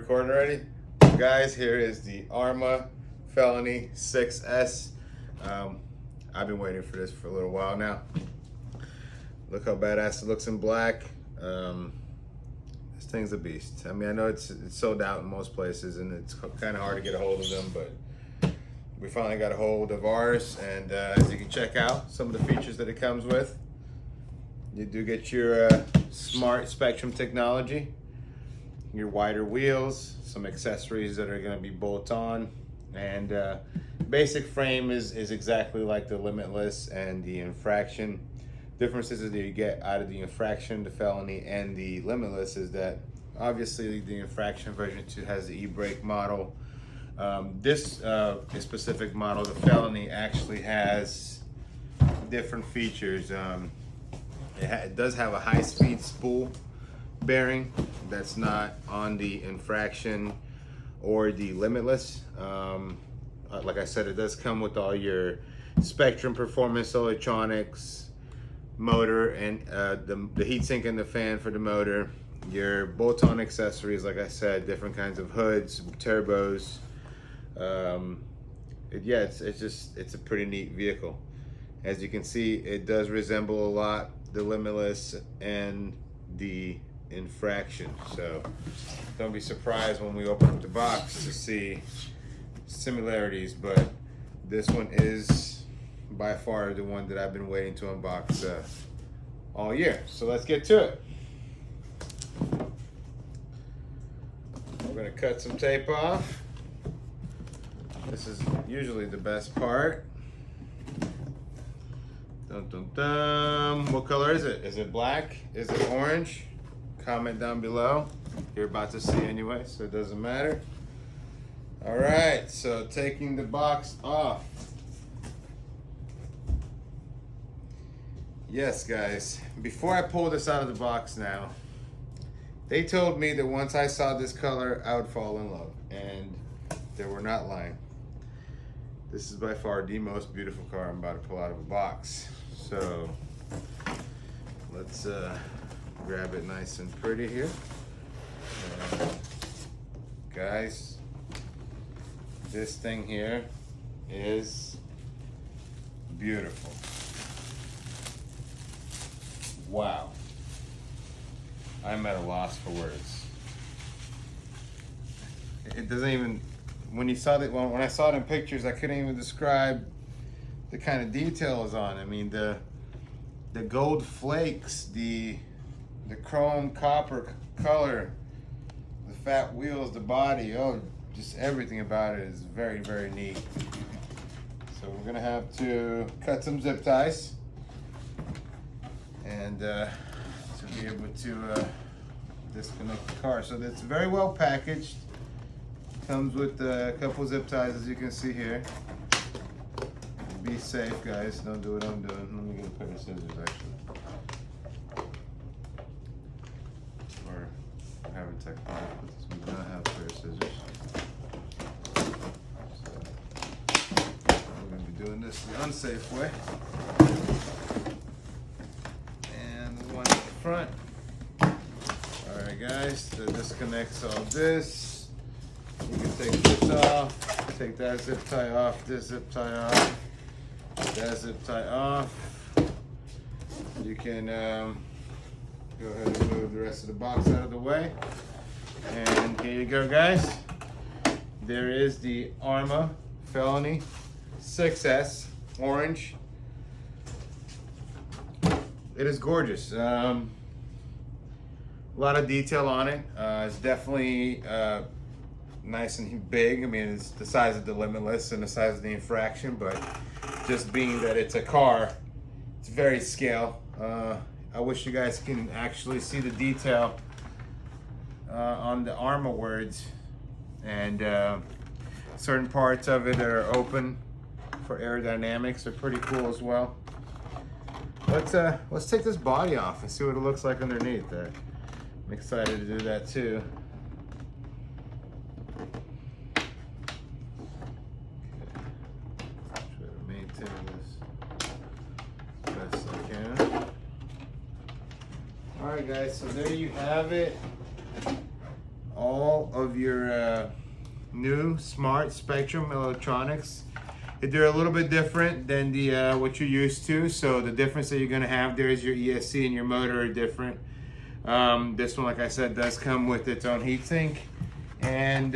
recording already? Guys, here is the Arrma Felony 6S. I've been waiting for this for a little while now. Look how badass it looks in black. This thing's a beast. I mean, I know it's sold out in most places and it's kind of hard to get a hold of them, but we finally got a hold of ours. And as you can check out some of the features that it comes with, you do get your smart spectrum technology, your wider wheels, some accessories that are going to be bolt on, and basic frame is exactly like the Limitless and the Infraction. Differences that you get out of the Infraction, the Felony, and the Limitless is that obviously the Infraction version 2 has the e-brake model. This specific model, the Felony, actually has different features. It does have a high-speed spool bearing that's not on the Infraction or the Limitless. Like I said, it does come with all your Spectrum performance electronics, motor, and the heatsink and the fan for the motor, your bolt-on accessories, like I said, different kinds of hoods, turbos. It's a pretty neat vehicle. As you can see, it does resemble a lot the Limitless and the Infraction, so don't be surprised when we open up the box to see similarities, but this one is by far the one that I've been waiting to unbox all year. So let's get to it. We're gonna cut some tape off. This is usually the best part. Dun, dun, dun. What color is it? Is it black? Is it orange? Comment down below. You're about to see anyway, so it doesn't matter. All right, so taking the box off. Yes, guys, before I pull this out of the box now, they told me that once I saw this color, I would fall in love, and they were not lying. This is by far the most beautiful car I'm about to pull out of a box. So let's grab it nice and pretty here. Guys, this thing here is beautiful. Wow. I'm at a loss for words. It doesn't even, when I saw it in pictures, I couldn't even describe the kind of details on it. I mean, the gold flakes, the chrome copper color, the fat wheels, the body, just everything about it is very, very neat. So we're gonna have to cut some zip ties and to be able to disconnect the car. So that's very well packaged. Comes with a couple zip ties, as you can see here. Be safe, guys. Don't do what I'm doing. Let me get a pair of scissors, actually. Or I have a technical, but we do not have a pair of scissors. So we're going to be doing this the unsafe way. And the one at the front. Alright, guys, so disconnects all this. You can take this off, take that zip tie off, this zip tie off, that zip tie off. You can go ahead and move the rest of the box out of the way. And here you go, guys. There is the Arrma Felony 6S orange. It is gorgeous. A lot of detail on it. It's definitely nice and big. I mean, it's the size of the Limitless and the size of the Infraction, but just being that it's a car, it's very scale. I wish you guys can actually see the detail on the Arrma words, and certain parts of it that are open for aerodynamics are pretty cool as well. Let's take this body off and see what it looks like underneath. I'm excited to do that too. Alright guys, so there you have it. all of your new smart Spectrum electronics. They're a little bit different than the what you're used to. So the difference that you're gonna have there is your ESC and your motor are different. This one, like I said, does come with its own heatsink and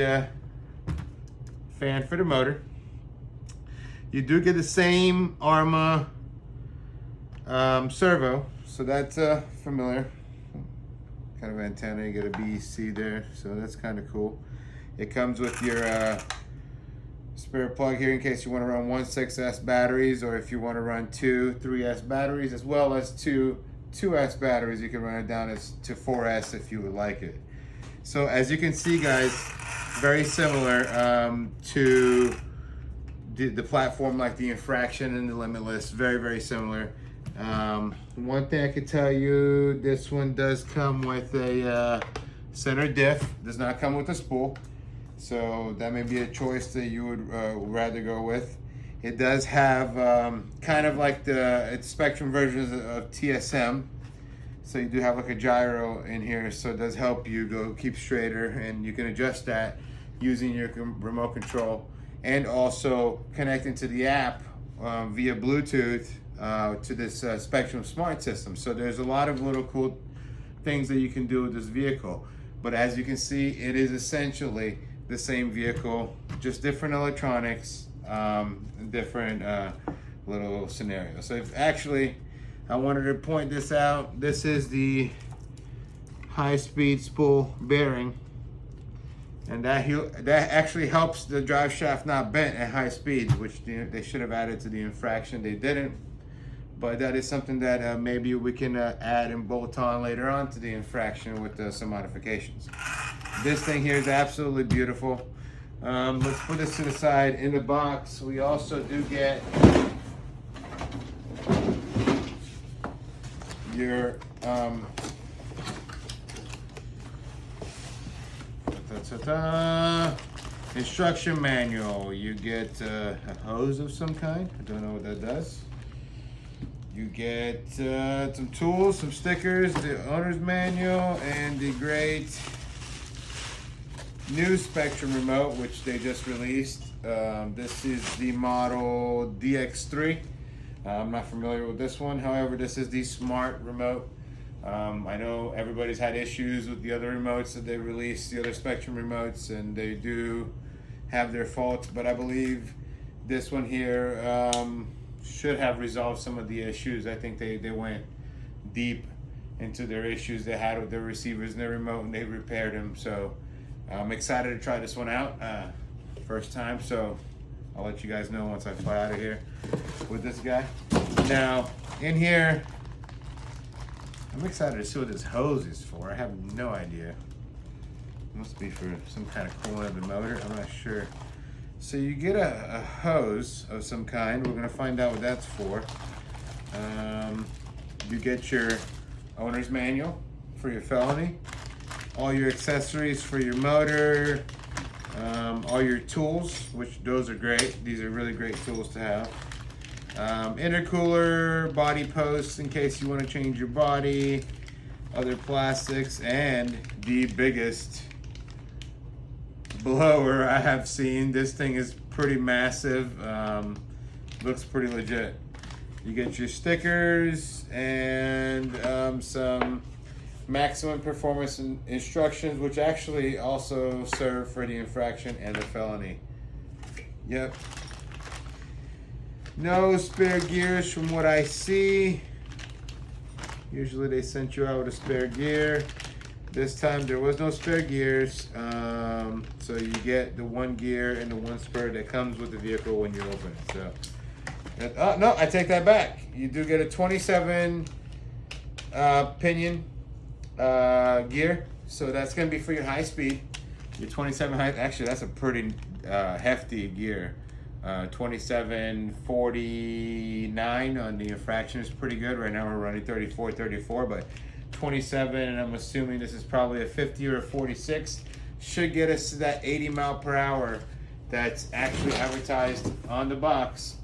fan for the motor. You do get the same Arrma servo, so that's familiar. Kind of antenna, you get a BEC there, so that's kind of cool. It comes with your spare plug here in case you want to run 1.6S batteries, or if you want to run 2 3S batteries, as well as 2 2S batteries. You can run it down to 4S if you would like it. So as you can see, guys, very similar to the platform like the Infraction and the Limitless. Very, very similar. One thing I could tell you, this one does come with a center diff. Does not come with a spool. So that may be a choice that you would rather go with. It does have kind of like its Spectrum versions of TSM. So you do have like a gyro in here, so it does help you keep straighter, and you can adjust that using your remote control, and also connecting to the app via Bluetooth to this Spectrum Smart System. So there's a lot of little cool things that you can do with this vehicle. But as you can see, it is essentially the same vehicle, just different electronics, different little scenarios. So actually, I wanted to point this out. This is the high-speed spool bearing, and that actually helps the drive shaft not bent at high speeds, which they should have added to the Infraction. They didn't, but that is something that maybe we can add and bolt on later on to the Infraction with some modifications. This thing here is absolutely beautiful. Let's put this to the side. In the box, we also do get your instruction manual. You get a hose of some kind. I don't know what that does. You get some tools, some stickers, the owner's manual, and the great new Spectrum remote, which they just released. This is the model DX3. I'm not familiar with this one. However, this is the smart remote. I know everybody's had issues with the other remotes that they released, the other Spectrum remotes, and they do have their faults, but I believe this one here should have resolved some of the issues. I think they went deep into their issues they had with their receivers and their remote, and they repaired them. So I'm excited to try this one out. First time, so I'll let you guys know once I fly out of here with this guy. Now, in here, I'm excited to see what this hose is for. I have no idea. It must be for some kind of cooling of the motor. I'm not sure. So you get a hose of some kind. We're gonna find out what that's for. You get your owner's manual for your Felony, all your accessories for your motor, all your tools, which those are great. These are really great tools to have. Intercooler, body posts in case you want to change your body, other plastics, and the biggest blower I have seen. This thing is pretty massive. Looks pretty legit. You get your stickers and some maximum performance instructions, which actually also serve for the Infraction and the Felony. Yep. No spare gears from what I see. Usually they sent you out with a spare gear. This time there was no spare gears. So you get the one gear and the one spare that comes with the vehicle when you open it. So, no, I take that back. You do get a 27 pinion gear. So that's gonna be for your high speed. Your 27 high, actually that's a pretty hefty gear. 2749 on the Infraction is pretty good. Right now we're running 34, but 27, and I'm assuming this is probably a 50 or a 46, should get us to that 80 mile per hour that's actually advertised on the box,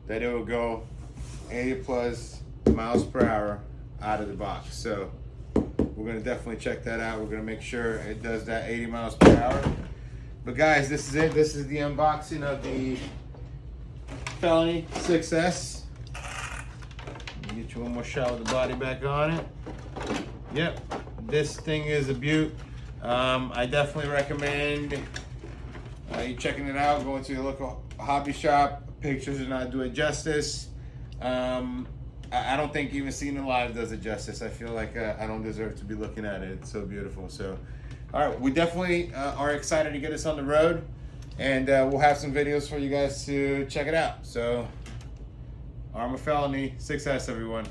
that it will go 80 plus miles per hour out of the box. So we're gonna definitely check that out. We're gonna make sure it does that 80 miles per hour. But guys, this is it. This is the unboxing of the Felony 6S. Get you one more shot with the body back on it. Yep, this thing is a beaut. I definitely recommend you checking it out, going to your local hobby shop. Pictures do not do it justice. I don't think even seeing it live does it justice. I feel like I don't deserve to be looking at it. It's so beautiful. So, all right, we definitely are excited to get us on the road, and we'll have some videos for you guys to check it out. So, Arrma Felony 6S, everyone.